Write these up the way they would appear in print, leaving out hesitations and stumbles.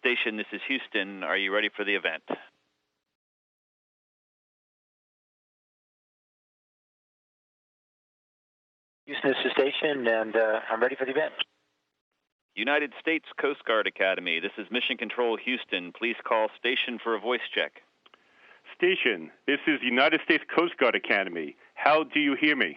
Station, this is Houston. Are you ready for the event? Houston, this is Station, and I'm ready for the event. United States Coast Guard Academy, this is Mission Control Houston. Please call Station for a voice check. Station, this is United States Coast Guard Academy. How do you hear me?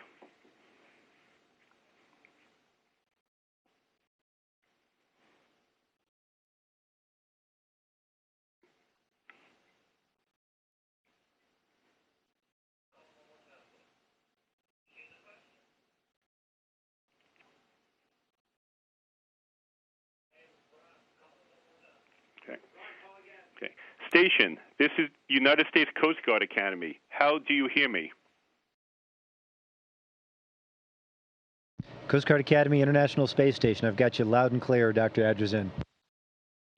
Okay. Station, this is United States Coast Guard Academy. How do you hear me? Coast Guard Academy, International Space Station. I've got you loud and clear, Dr. Adrazin.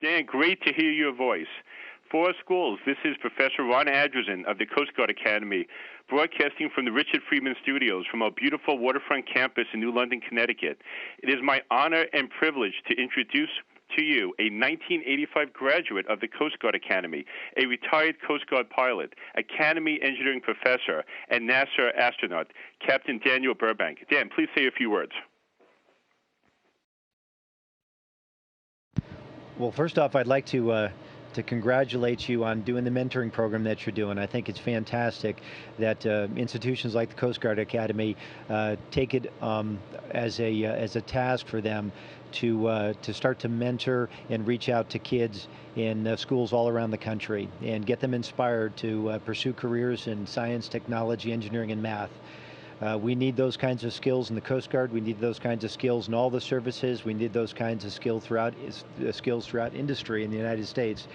Dan, great to hear your voice. For our schools, this is Professor Ron Adrazin of the Coast Guard Academy, broadcasting from the Richard Freeman Studios from our beautiful waterfront campus in New London, Connecticut. It is my honor and privilege to introduce to you a 1985 graduate of the Coast Guard Academy, a retired Coast Guard pilot, Academy engineering professor, and NASA astronaut, Captain Daniel Burbank. Dan, please say a few words. Well, first off, I'd like to congratulate you on doing the mentoring program that you're doing. I think it's fantastic that institutions like the Coast Guard Academy take it as a task for them to start to mentor and reach out to kids in schools all around the country and get them inspired to pursue careers in science, technology, engineering, and math. We need those kinds of skills in the Coast Guard. We need those kinds of skills in all the services. We need those kinds of skills throughout industry in the United States.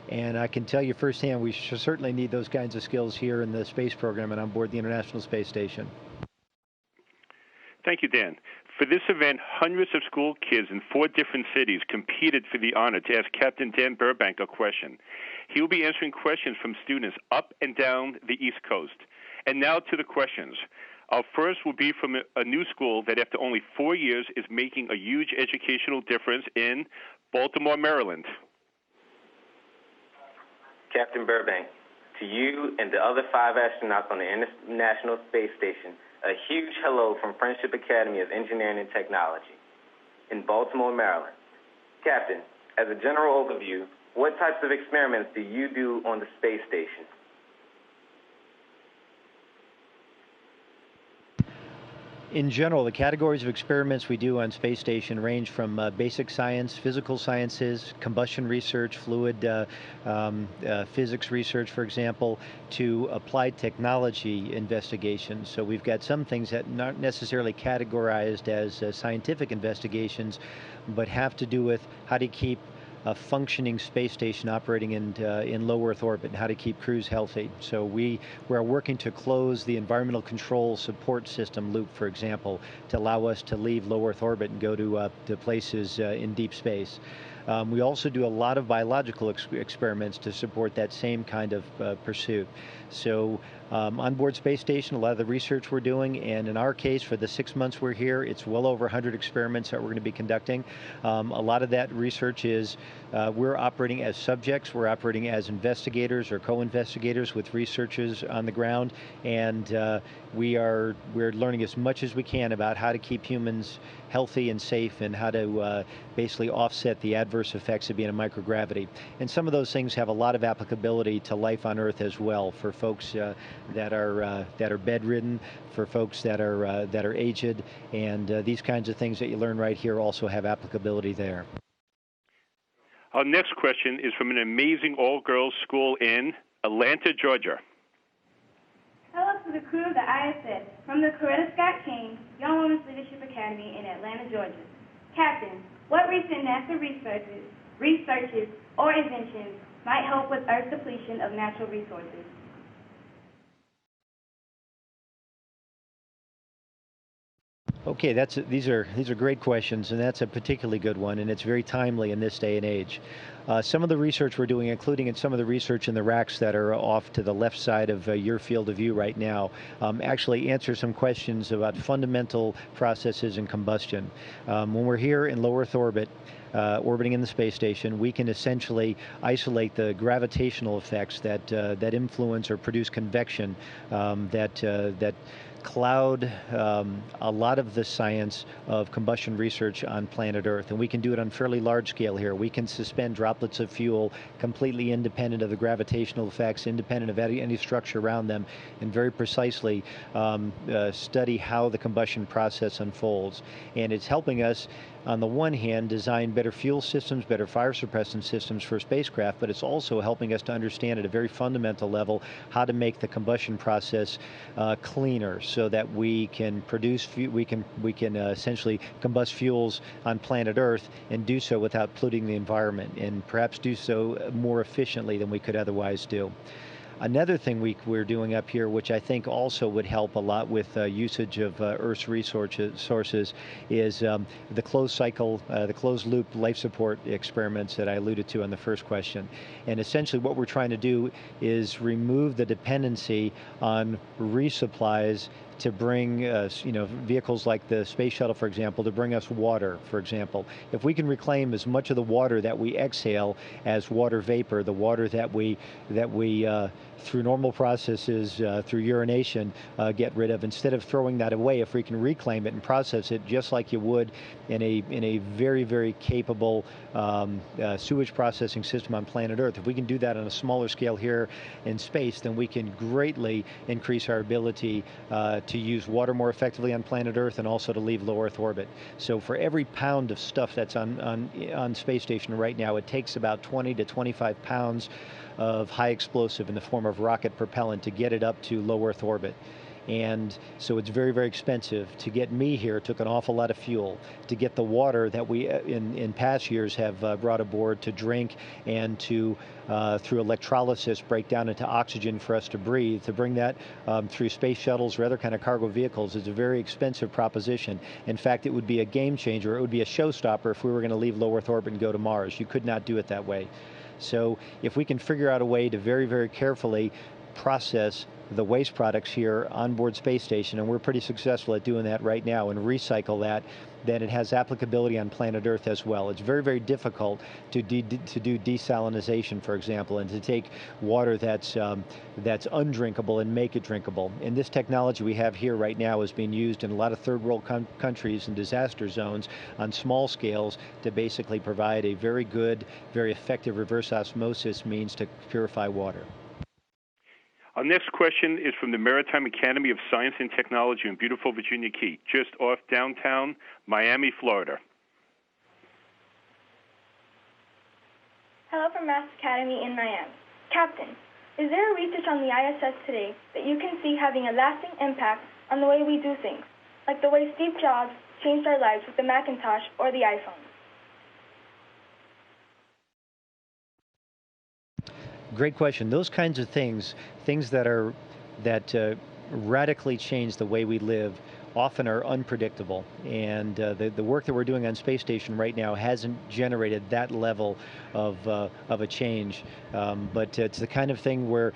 And I can tell you firsthand, we certainly need those kinds of skills here in the space program and on board the International Space Station. Thank you, Dan. For this event, hundreds of school kids in 4 different cities competed for the honor to ask Captain Dan Burbank a question. He will be answering questions from students up and down the East Coast. And now to the questions. Our first will be from a new school that after only 4 years is making a huge educational difference in Baltimore, Maryland. Captain Burbank, to you and the other 5 astronauts on the International Space Station, a huge hello from Friendship Academy of Engineering and Technology in Baltimore, Maryland. Captain, as a general overview, what types of experiments do you do on the space station? In general, the categories of experiments we do on Space Station range from basic science, physical sciences, combustion research, fluid physics research, for example, to applied technology investigations. So we've got some things that aren't necessarily categorized as scientific investigations, but have to do with how to keep a functioning space station operating in low Earth orbit, and how to keep crews healthy. So we are working to close the environmental control support system loop, for example, to allow us to leave low Earth orbit and go to places in deep space. We also do a lot of biological experiments to support that same kind of pursuit. So on board Space Station, a lot of the research we're doing, and in our case, for the 6 months we're here, it's well over 100 experiments that we're going to be conducting. A lot of that research is we're operating as subjects, we're operating as investigators or co-investigators with researchers on the ground, and we're learning as much as we can about how to keep humans healthy and safe, and how to basically offset the adverse effects of being in microgravity. And some of those things have a lot of applicability to life on Earth as well, for folks that are bedridden, for folks that are aged, and these kinds of things that you learn right here also have applicability there. Our next question is from an amazing all-girls school in Atlanta, Georgia. Hello to the crew of the ISS from the Coretta Scott King Young Women's Leadership Academy in Atlanta, Georgia. Captain, what recent NASA researches or inventions might help with Earth's depletion of natural resources? Okay, these are great questions, and that's a particularly good one, and it's very timely in this day and age. Some of the research we're doing, including in some of the research in the racks that are off to the left side of your field of view right now, actually answer some questions about fundamental processes in combustion. When we're here in low Earth orbit, orbiting in the space station, we can essentially isolate the gravitational effects that influence or produce convection that cloud a lot of the science of combustion research on planet Earth. And we can do it on fairly large scale here. We can suspend droplets of fuel completely independent of the gravitational effects, independent of any structure around them, and very precisely study how the combustion process unfolds. And it's helping us, on the one hand, design better fuel systems, better fire suppressant systems for spacecraft, but it's also helping us to understand at a very fundamental level how to make the combustion process cleaner, so that we can produce, we can essentially combust fuels on planet Earth and do so without polluting the environment, and perhaps do so more efficiently than we could otherwise do. Another thing we're doing up here, which I think also would help a lot with usage of Earth's resources, is the closed cycle, the closed loop life support experiments that I alluded to in the first question. And essentially what we're trying to do is remove the dependency on resupplies to bring vehicles like the space shuttle, for example, to bring us water, for example. If we can reclaim as much of the water that we exhale as water vapor, the water that we through normal processes, through urination, get rid of, instead of throwing that away, if we can reclaim it and process it just like you would in a very, very capable sewage processing system on planet Earth, if we can do that on a smaller scale here in space, then we can greatly increase our ability to use water more effectively on planet Earth, and also to leave low Earth orbit. So for every pound of stuff that's on space station right now, it takes about 20 to 25 pounds of high explosive in the form of rocket propellant to get it up to low Earth orbit. And so it's very, very expensive. To get me here, it took an awful lot of fuel. To get the water that we in past years have brought aboard to drink and to through electrolysis break down into oxygen for us to breathe, to bring that through space shuttles or other kind of cargo vehicles is a very expensive proposition. In fact, it would be a game changer. It would be a showstopper if we were going to leave low Earth orbit and go to Mars. You could not do it that way. So if we can figure out a way to very, very carefully process the waste products here on board space station, and we're pretty successful at doing that right now, and recycle that, then it has applicability on planet Earth as well. It's very, very difficult to do desalinization, for example, and to take water that's undrinkable and make it drinkable. And this technology we have here right now is being used in a lot of third world countries and disaster zones on small scales to basically provide a very good, very effective reverse osmosis means to purify water. Our next question is from the Maritime Academy of Science and Technology in beautiful Virginia Key, just off downtown Miami, Florida. Hello from Mass Academy in Miami. Captain, is there research on the ISS today that you can see having a lasting impact on the way we do things, like the way Steve Jobs changed our lives with the Macintosh or the iPhone? Great question. Those kinds of things that radically change the way we live, often are unpredictable. And the work that we're doing on space station right now hasn't generated that level of a change. But it's the kind of thing where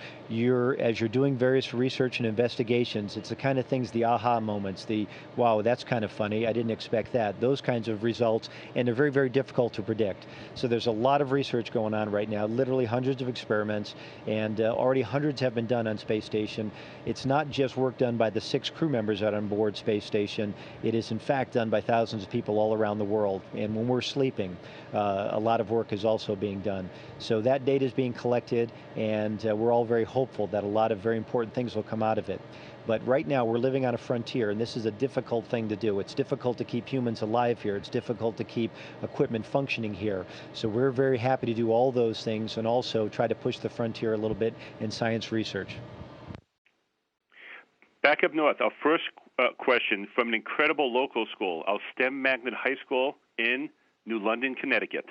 as you're doing various research and investigations, it's the kind of things, the aha moments, the wow, that's kind of funny, I didn't expect that, those kinds of results, and they're very, very difficult to predict. So there's a lot of research going on right now, literally hundreds of experiments, and already hundreds have been done on space station. It's not just work done by the 6 crew members out on board space station. It is in fact done by thousands of people all around the world. And when we're sleeping, a lot of work is also being done. So that data is being collected, and we're all very hopeful that a lot of very important things will come out of it. But right now we're living on a frontier, and this is a difficult thing to do. It's difficult to keep humans alive here. It's difficult to keep equipment functioning here. So we're very happy to do all those things and also try to push the frontier a little bit in science research. Back up north, our first question from an incredible local school, our STEM Magnet High School in New London, Connecticut.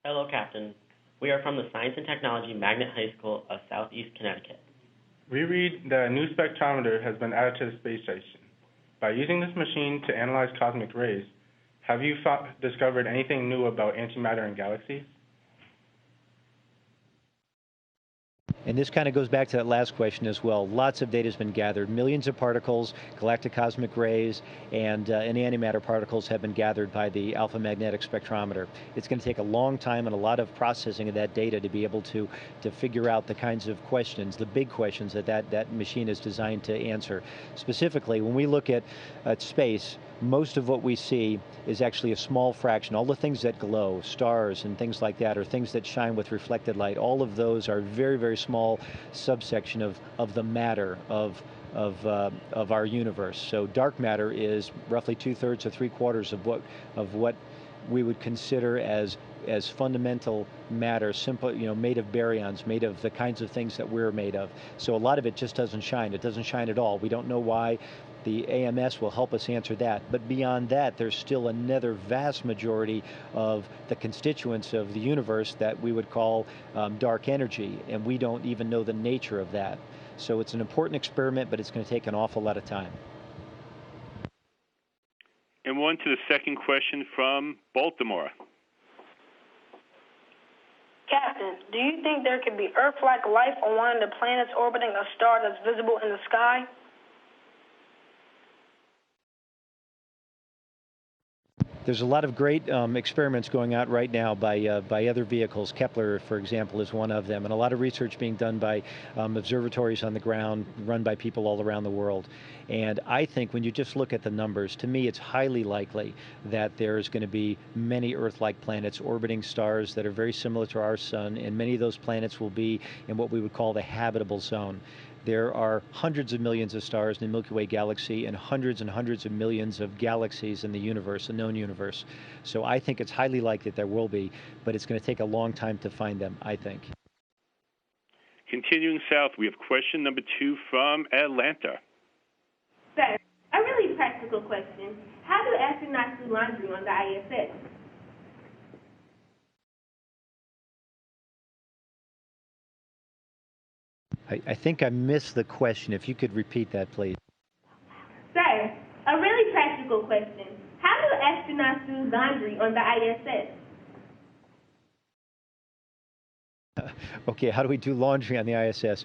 Hello, Captain. We are from the Science and Technology Magnet High School of Southeast Connecticut. We read that a new spectrometer has been added to the space station. By using this machine to analyze cosmic rays, have you discovered anything new about antimatter and galaxies? And this kind of goes back to that last question as well. Lots of data has been gathered. Millions of particles, galactic cosmic rays, and antimatter particles have been gathered by the alpha magnetic spectrometer. It's going to take a long time and a lot of processing of that data to be able to figure out the kinds of questions, the big questions that machine is designed to answer. Specifically, when we look at space, most of what we see is actually a small fraction. All the things that glow, stars and things like that, or things that shine with reflected light, all of those are very, very small subsection of the matter of our universe. So dark matter is roughly 2/3 to 3/4 of what we would consider as fundamental matter, simple, made of baryons, made of the kinds of things that we're made of. So a lot of it just doesn't shine. It doesn't shine at all. We don't know why. The AMS will help us answer that. But beyond that, there's still another vast majority of the constituents of the universe that we would call dark energy, and we don't even know the nature of that. So it's an important experiment, but it's going to take an awful lot of time. And on to the second question from Baltimore. Captain, do you think there could be Earth-like life on one of the planets orbiting a star that's visible in the sky? There's a lot of great experiments going out right now by other vehicles. Kepler, for example, is one of them, and a lot of research being done by observatories on the ground, run by people all around the world. And I think when you just look at the numbers, to me, it's highly likely that there's going to be many Earth-like planets orbiting stars that are very similar to our sun, and many of those planets will be in what we would call the habitable zone. There are hundreds of millions of stars in the Milky Way galaxy and hundreds of millions of galaxies in the universe, the known universe. So I think it's highly likely that there will be, but it's going to take a long time to find them, I think. Continuing south, we have question number 2 from Atlanta. Sir, a really practical question. How do astronauts do laundry on the ISS? I think I missed the question. If you could repeat that, please. Sir, a really practical question. How do astronauts do laundry on the ISS? Okay, how do we do laundry on the ISS?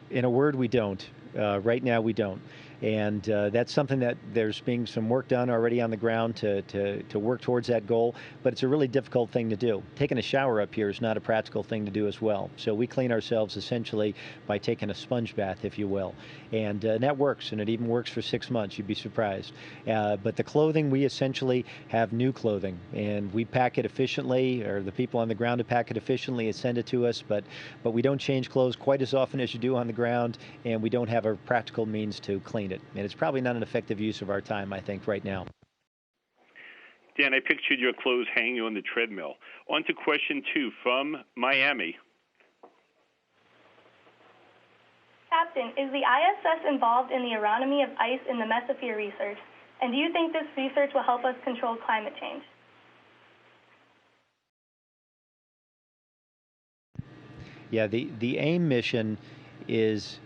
In a word, we don't. Right now, we don't. And that's something that there's being some work done already on the ground to work towards that goal, but it's a really difficult thing to do. Taking a shower up here is not a practical thing to do as well. So we clean ourselves essentially by taking a sponge bath, if you will. And that works, and it even works for 6 months. You'd be surprised. But the clothing, we essentially have new clothing, and we pack it efficiently, or the people on the ground to pack it efficiently and send it to us, but we don't change clothes quite as often as you do on the ground, and we don't have a practical means to clean it. And it's probably not an effective use of our time, I think, right now. Dan, I pictured your clothes hanging on the treadmill. On to question 2 from Miami. Captain, is the ISS involved in the aeronomy of ice in the mesosphere research? And do you think this research will help us control climate change? Yeah, the AIM mission is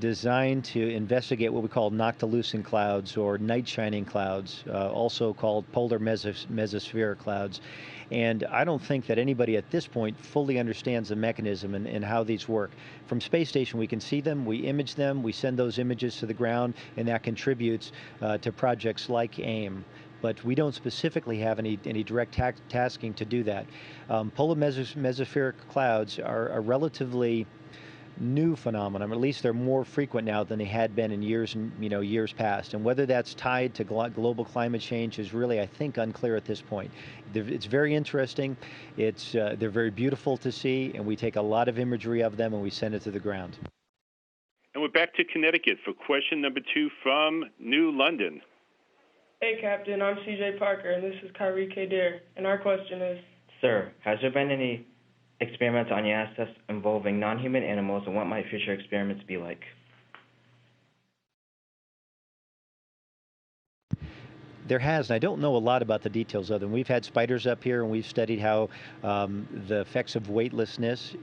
designed to investigate what we call noctilucent clouds or night shining clouds, also called polar mesospheric clouds. And I don't think that anybody at this point fully understands the mechanism and how these work. From space station, we can see them, we image them, we send those images to the ground, and that contributes to projects like AIM. But we don't specifically have any direct tasking to do that. Polar mesospheric clouds are a relatively new phenomenon. At least they're more frequent now than they had been in years past. And whether that's tied to global climate change is really, I think, unclear at this point. It's very interesting. They're very beautiful to see, and we take a lot of imagery of them and we send it to the ground. And we're back to Connecticut for question number 2 from New London. Hey, Captain, I'm CJ Parker, and this is Kyrie Kadir. And our question is, Sir, has there been any experiments on the ISS involving non-human animals, and what might future experiments be like? There has, and I don't know a lot about the details of them. We've had spiders up here, and we've studied how the effects of weightlessness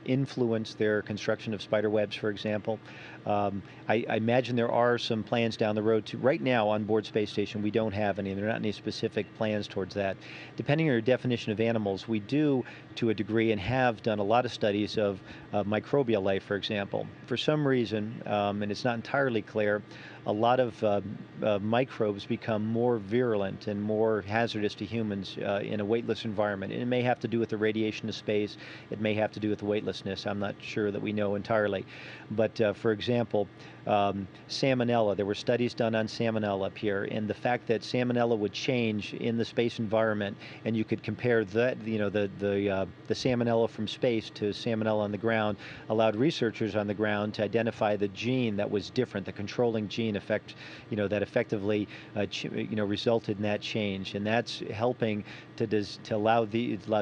influence their construction of spider webs, for example. I imagine there are some plans down the road. Right now, on board Space Station, we don't have any. There are not any specific plans towards that. Depending on your definition of animals, we do, to a degree, and have done a lot of studies of microbial life, for example. For some reason, and it's not entirely clear, a lot of microbes become more virulent and more hazardous to humans in a weightless environment. And it may have to do with the radiation of space. It may have to do with the weightlessness. I'm not sure that we know entirely. But for example, salmonella, there were studies done on salmonella up here, and the fact that salmonella would change in the space environment, and you could compare that, the salmonella from space to salmonella on the ground, allowed researchers on the ground to identify the gene that was different, the controlling gene effect, that effectively, resulted in that change, and that's helping to allow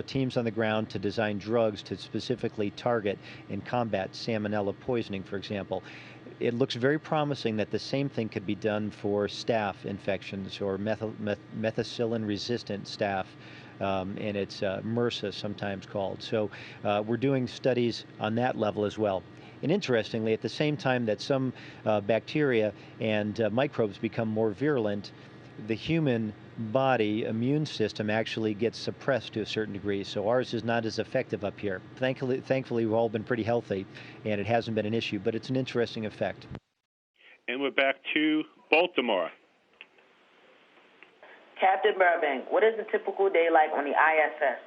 teams on the ground to design drugs to specifically target and combat salmonella poisoning, for example. It looks very promising that the same thing could be done for staph infections or methicillin-resistant staph, and it's MRSA sometimes called. So we're doing studies on that level as well. And interestingly, at the same time that some bacteria and microbes become more virulent, the human body immune system actually gets suppressed to a certain degree, so ours is not as effective up here. Thankfully, we've all been pretty healthy, and it hasn't been an issue, but it's an interesting effect. And we're back to Baltimore. Captain Burbank, what is a typical day like on the ISS?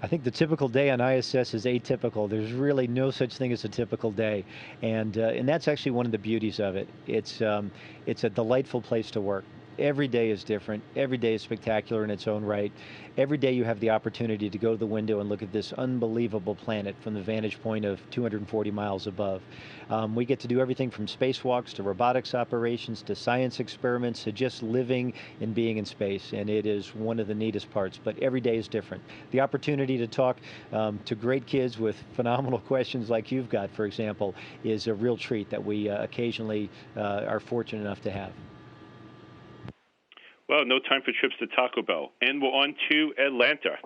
I think the typical day on ISS is atypical. There's really no such thing as a typical day, and that's actually one of the beauties of it. It's a delightful place to work. Every day is different. Every day is spectacular in its own right. Every day you have the opportunity to go to the window and look at this unbelievable planet from the vantage point of 240 miles above. We get to do everything from spacewalks to robotics operations to science experiments to just living and being in space, and it is one of the neatest parts, but every day is different. The opportunity to talk to great kids with phenomenal questions like you've got, for example, is a real treat that we occasionally are fortunate enough to have. Well, no time for trips to Taco Bell. And we're on to Atlanta.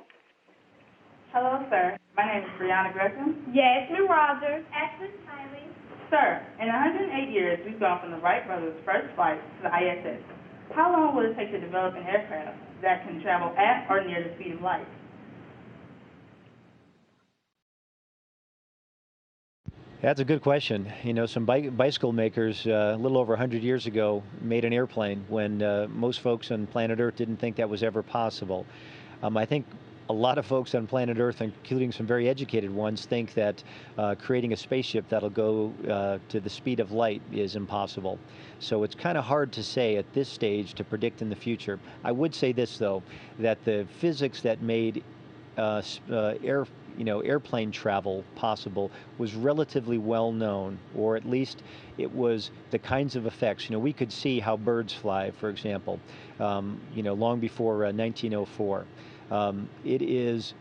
Hello, sir. My name is Brianna Gresham. Jasmine Rogers. Ashley Smiley. Sir, in 108 years, we've gone from the Wright brothers' first flight to the ISS. How long will it take to develop an aircraft that can travel at or near the speed of light? That's a good question. Some bicycle makers a little over 100 years ago made an airplane when most folks on planet Earth didn't think that was ever possible. I think a lot of folks on planet Earth, including some very educated ones, think that creating a spaceship that'll go to the speed of light is impossible. So it's kind of hard to say at this stage to predict in the future. I would say this, though, that the physics that made airplane travel possible was relatively well known, or at least it was the kinds of effects. We could see how birds fly, for example, long before 1904. It is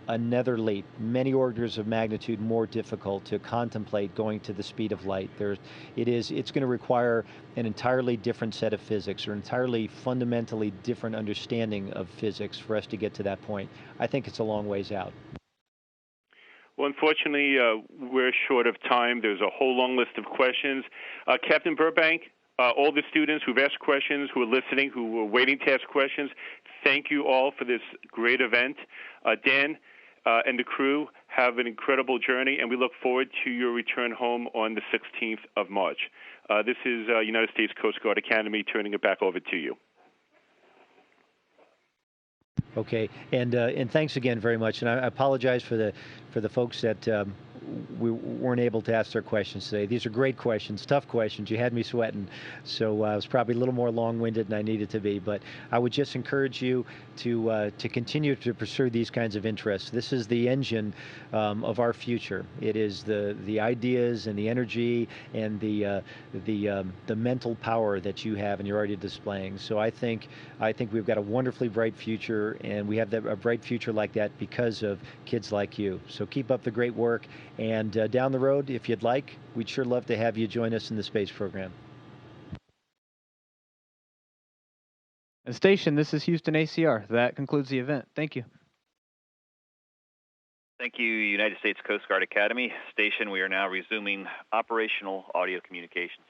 another leap, many orders of magnitude more difficult to contemplate going to the speed of light. It's going to require an entirely different set of physics, or entirely fundamentally different understanding of physics for us to get to that point. I think it's a long ways out. Well, unfortunately, we're short of time. There's a whole long list of questions. Captain Burbank, all the students who've asked questions, who are listening, who are waiting to ask questions, thank you all for this great event. Dan and the crew have an incredible journey, and we look forward to your return home on the 16th of March. This is United States Coast Guard Academy turning it back over to you. Okay, and thanks again very much. And I apologize for the folks that we weren't able to ask their questions today. These are great questions, tough questions. You had me sweating, so I was probably a little more long-winded than I needed to be. But I would just encourage you to continue to pursue these kinds of interests. This is the engine of our future. It is the ideas and the energy and the mental power that you have and you're already displaying. So I think we've got a wonderfully bright future, and we have a bright future like that because of kids like you. So keep up the great work, And down the road, if you'd like, we'd sure love to have you join us in the space program. And station, this is Houston ACR. That concludes the event. Thank you. Thank you, United States Coast Guard Academy. Station, we are now resuming operational audio communications.